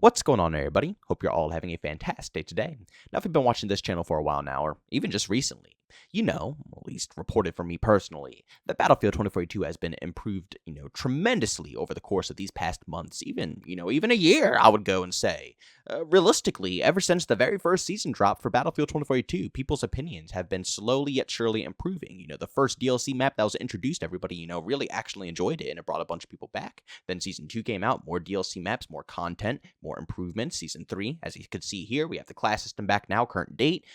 What's going on, everybody? Hope you're all having a fantastic day today. Now, if you've been watching this channel for a while now, or even just recently, you know, at least reported from me personally, that Battlefield 2042 has been improved, tremendously over the course of these past months, even a year, I would go and say. Realistically, ever since the very first season drop for Battlefield 2042, people's opinions have been slowly yet surely improving. The first DLC map that was introduced, everybody, really actually enjoyed it, and it brought a bunch of people back. Then Season 2 came out, more DLC maps, more content, more improvements. Season 3, as you can see here, we have the class system back now, current date.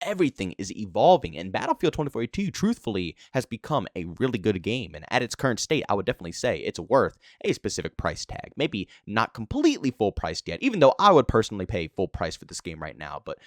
Everything is evolving, and Battlefield 2042, truthfully, has become a really good game, and at its current state, I would definitely say it's worth a specific price tag. Maybe not completely full priced yet, even though I would personally pay full price for this game right now, but,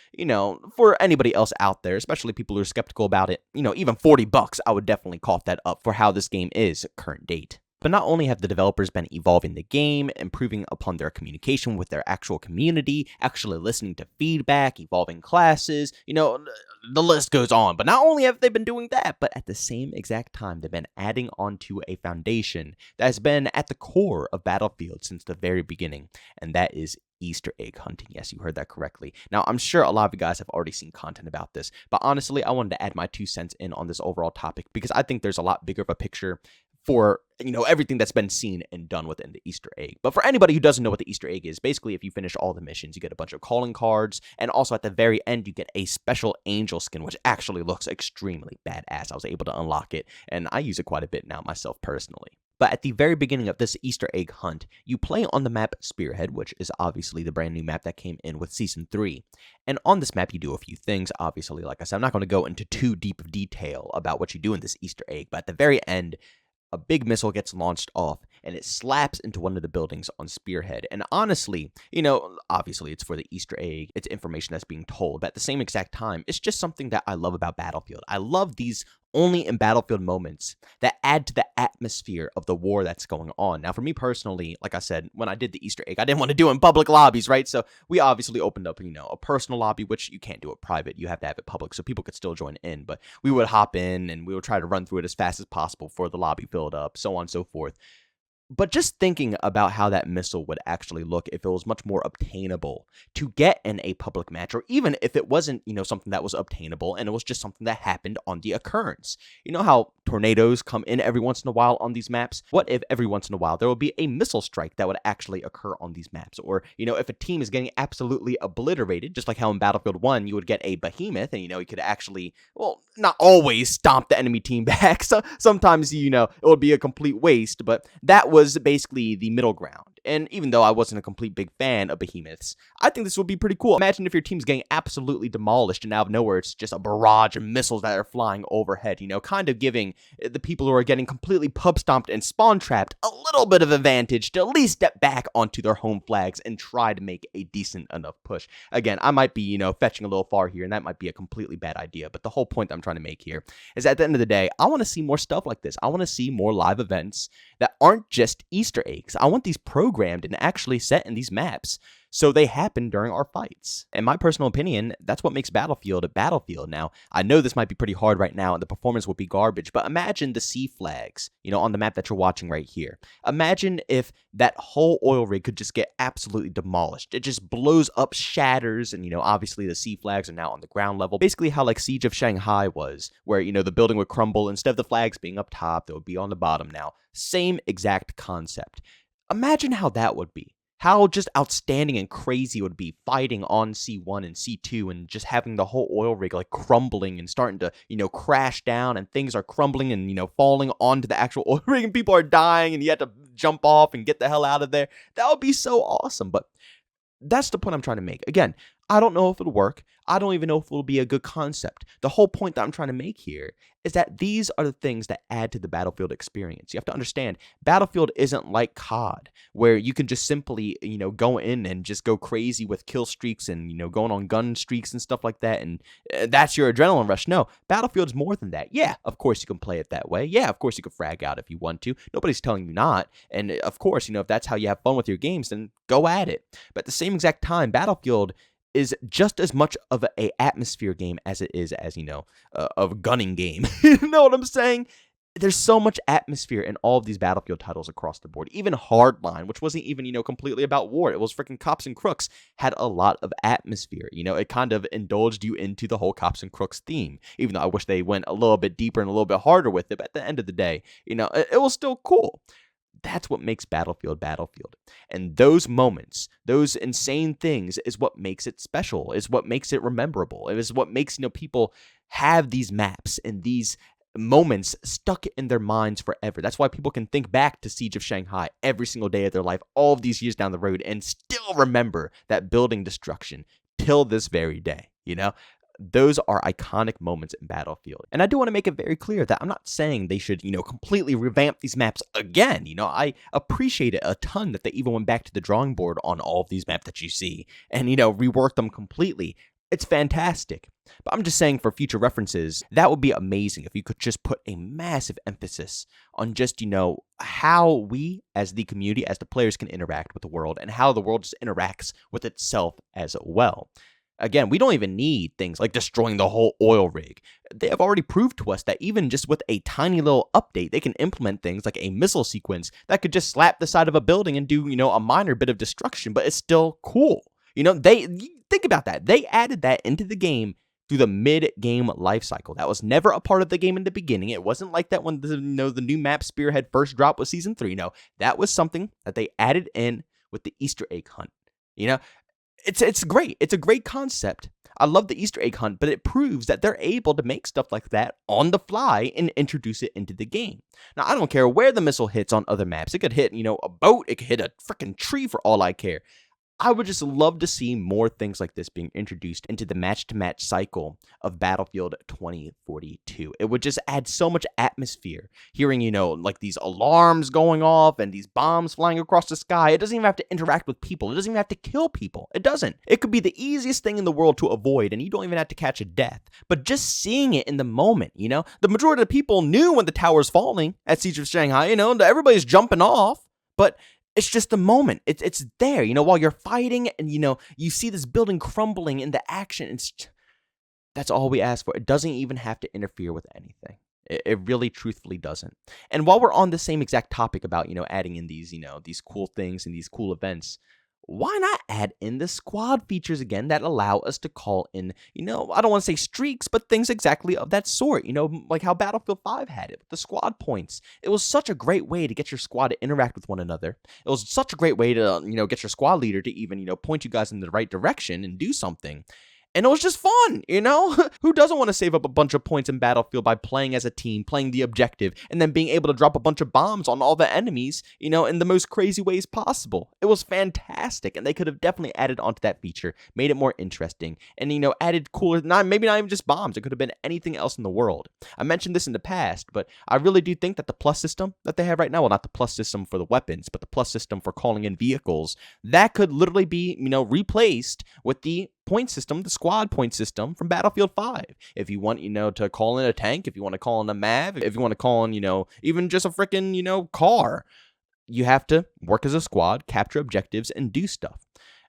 for anybody else out there, especially people who are skeptical about it, even $40, I would definitely cough that up for how this game is current date. But not only have the developers been evolving the game, improving upon their communication with their actual community, actually listening to feedback, evolving classes, the list goes on. But not only have they been doing that, but at the same exact time, they've been adding onto a foundation that has been at the core of Battlefield since the very beginning, and that is Easter egg hunting. Yes, you heard that correctly. Now, I'm sure a lot of you guys have already seen content about this, but honestly, I wanted to add my 2 cents in on this overall topic because I think there's a lot bigger of a picture for, everything that's been seen and done within the Easter egg. But for anybody who doesn't know what the Easter egg is, basically if you finish all the missions, you get a bunch of calling cards, and also at the very end, you get a special angel skin, which actually looks extremely badass. I was able to unlock it, and I use it quite a bit now myself personally. But at the very beginning of this Easter egg hunt, you play on the map Spearhead, which is obviously the brand new map that came in with Season 3. And on this map, you do a few things. Obviously, like I said, I'm not going to go into too deep of detail about what you do in this Easter egg, but at the very end, a big missile gets launched off, and it slaps into one of the buildings on Spearhead. And honestly, obviously it's for the Easter egg, it's information that's being told, but at the same exact time, it's just something that I love about Battlefield. I love these only in Battlefield moments that add to the atmosphere of the war that's going on. Now, for me personally, like I said, when I did the Easter egg, I didn't want to do it in public lobbies, right? So we obviously opened up, a personal lobby, which you can't do it private. You have to have it public so people could still join in. But we would hop in and we would try to run through it as fast as possible before the lobby filled up, so on and so forth. But just thinking about how that missile would actually look if it was much more obtainable to get in a public match, or even if it wasn't, something that was obtainable and it was just something that happened on the occurrence. You know how tornadoes come in every once in a while on these maps? What if every once in a while there would be a missile strike that would actually occur on these maps? Or, if a team is getting absolutely obliterated, just like how in Battlefield 1 you would get a behemoth and, you could actually, well, not always stomp the enemy team back. So sometimes, it would be a complete waste, but that was basically the middle ground. And even though I wasn't a complete big fan of behemoths, I think this would be pretty cool. Imagine if your team's getting absolutely demolished and out of nowhere it's just a barrage of missiles that are flying overhead, kind of giving the people who are getting completely pub stomped and spawn trapped a little bit of advantage to at least step back onto their home flags and try to make a decent enough push. Again, I might be, fetching a little far here, and that might be a completely bad idea, but the whole point I'm trying to make here is at the end of the day, I want to see more stuff like this. I want to see more live events that aren't just Easter eggs. I want these programmed and actually set in these maps so they happen during our fights. In my personal opinion, that's what makes Battlefield a Battlefield. Now, I know this might be pretty hard right now and the performance would be garbage, but imagine the sea flags, on the map that you're watching right here. Imagine if that whole oil rig could just get absolutely demolished. It just blows up, shatters, and, obviously the sea flags are now on the ground level. Basically how like Siege of Shanghai was, where, the building would crumble. Instead of the flags being up top, they would be on the bottom now. Same exact concept. Imagine how that would be. How just outstanding and crazy it would be fighting on C1 and C2 and just having the whole oil rig like crumbling and starting to, crash down, and things are crumbling and, falling onto the actual oil rig and people are dying and you have to jump off and get the hell out of there. That would be so awesome. But that's the point I'm trying to make. Again, I don't know if it'll work. I don't even know if it'll be a good concept. The whole point that I'm trying to make here is that these are the things that add to the Battlefield experience. You have to understand, Battlefield isn't like COD, where you can just simply, go in and just go crazy with kill streaks and, going on gun streaks and stuff like that, and that's your adrenaline rush. No, Battlefield's more than that. Yeah, of course you can play it that way. Yeah, of course you can frag out if you want to. Nobody's telling you not. And of course, if that's how you have fun with your games, then go at it. But at the same exact time, Battlefield is just as much of a atmosphere game as it is as, a gunning game. You know what I'm saying? there's so much atmosphere in all of these Battlefield titles across the board. Even Hardline, which wasn't even, completely about war. It was freaking cops and crooks, had a lot of atmosphere. It kind of indulged you into the whole cops and crooks theme, even though I wish they went a little bit deeper and a little bit harder with it. But at the end of the day, it was still cool. That's what makes Battlefield Battlefield. And those moments, those insane things is what makes it special, is what makes it rememberable. It is what makes, people have these maps and these moments stuck in their minds forever. That's why people can think back to Siege of Shanghai every single day of their life, all of these years down the road, and still remember that building destruction till this very day, Those are iconic moments in Battlefield. And I do want to make it very clear that I'm not saying they should, completely revamp these maps again. I appreciate it a ton that they even went back to the drawing board on all of these maps that you see and, reworked them completely. It's fantastic. But I'm just saying for future references, that would be amazing if you could just put a massive emphasis on just, how we as the community, as the players can interact with the world and how the world just interacts with itself as well. Again, we don't even need things like destroying the whole oil rig. They have already proved to us that even just with a tiny little update, they can implement things like a missile sequence that could just slap the side of a building and do, a minor bit of destruction, but it's still cool. They think about that. They added that into the game through the mid-game life cycle. That was never a part of the game in the beginning. It wasn't like that when the new map Spearhead first dropped with Season 3. No, that was something that they added in with the Easter egg hunt. It's great. It's a great concept. I love the Easter egg hunt, but it proves that they're able to make stuff like that on the fly and introduce it into the game. Now, I don't care where the missile hits on other maps. It could hit, a boat. It could hit a freaking tree for all I care. I would just love to see more things like this being introduced into the match-to-match cycle of Battlefield 2042. It would just add so much atmosphere. Hearing, like these alarms going off and these bombs flying across the sky. It doesn't even have to interact with people. It doesn't even have to kill people. It doesn't. It could be the easiest thing in the world to avoid, and you don't even have to catch a death. But just seeing it in the moment, the majority of the people knew when the tower's falling at Siege of Shanghai, everybody's jumping off, but it's just the moment. It's there, while you're fighting and, you see this building crumbling in the action. That's all we ask for. It doesn't even have to interfere with anything. It really truthfully doesn't. And while we're on the same exact topic about, adding in these, these cool things and these cool events, why not add in the squad features again that allow us to call in, I don't want to say streaks, but things exactly of that sort, like how Battlefield 5 had it with the squad points. It was such a great way to get your squad to interact with one another. It was such a great way to, get your squad leader to even, point you guys in the right direction and do something. And it was just fun, Who doesn't want to save up a bunch of points in Battlefield by playing as a team, playing the objective, and then being able to drop a bunch of bombs on all the enemies, in the most crazy ways possible? It was fantastic, and they could have definitely added onto that feature, made it more interesting, and, added cooler, maybe not even just bombs. It could have been anything else in the world. I mentioned this in the past, but I really do think that the plus system that they have right now, well, not the plus system for the weapons, but the plus system for calling in vehicles, that could literally be, replaced with the point system, the squad point system from Battlefield 5. If you want, to call in a tank, if you want to call in a MAV, if you want to call in, even just a freaking, car, you have to work as a squad, capture objectives, and do stuff.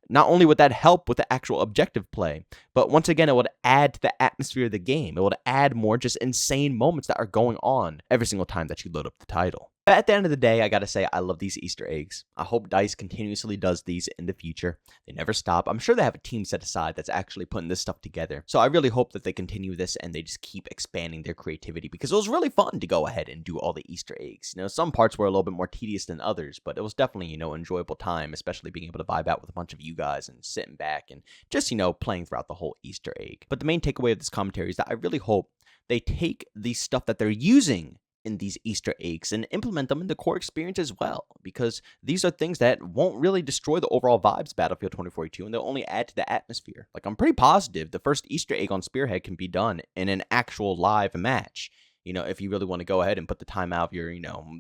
Not only would that help with the actual objective play, but once again, it would add to the atmosphere of the game. It would add more just insane moments that are going on every single time that you load up the title. But at the end of the day, I gotta say, I love these Easter eggs. I hope DICE continuously does these in the future. They never stop. I'm sure they have a team set aside that's actually putting this stuff together. So I really hope that they continue this and they just keep expanding their creativity, because it was really fun to go ahead and do all the Easter eggs. Some parts were a little bit more tedious than others, but it was definitely, enjoyable time, especially being able to vibe out with a bunch of you guys and sitting back and just, playing throughout the whole Easter egg. But the main takeaway of this commentary is that I really hope they take the stuff that they're using in these Easter eggs and implement them in the core experience as well, because these are things that won't really destroy the overall vibes of Battlefield 2042, and they'll only add to the atmosphere. Like, I'm pretty positive the first Easter egg on Spearhead can be done in an actual live match, if you really want to go ahead and put the time out of your,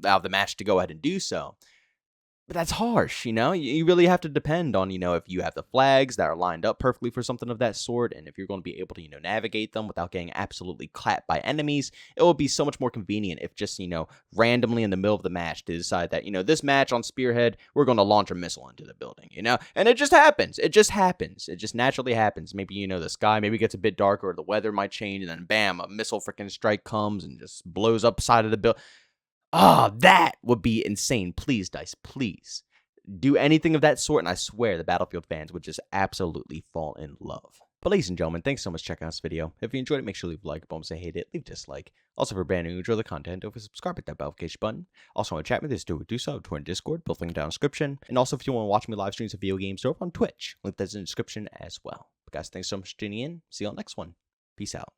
out of the match to go ahead and do so. But that's harsh, you know? You really have to depend on, if you have the flags that are lined up perfectly for something of that sort, and if you're going to be able to, navigate them without getting absolutely clapped by enemies. It will be so much more convenient if just, randomly in the middle of the match they decide that, this match on Spearhead, we're going to launch a missile into the building, And it just happens. It just happens. It just naturally happens. Maybe, the sky maybe gets a bit darker or the weather might change, and then bam, a missile freaking strike comes and just blows up side of the building. Ah, that would be insane. Please, DICE, please do anything of that sort, and I swear the Battlefield fans would just absolutely fall in love. But ladies and gentlemen, thanks so much for checking out this video. If you enjoyed it, make sure to leave a like, bonus, say hate it, leave a dislike. Also, for brand new, enjoy the content, don't forget to subscribe, hit that notification button. Also, want to chat with us, do so, Twitter and Discord, both link down in the description. And also, if you want to watch me live streams of video games, they're up on Twitch, link that's in the description as well. But guys, thanks so much for tuning in. See you on the next one. Peace out.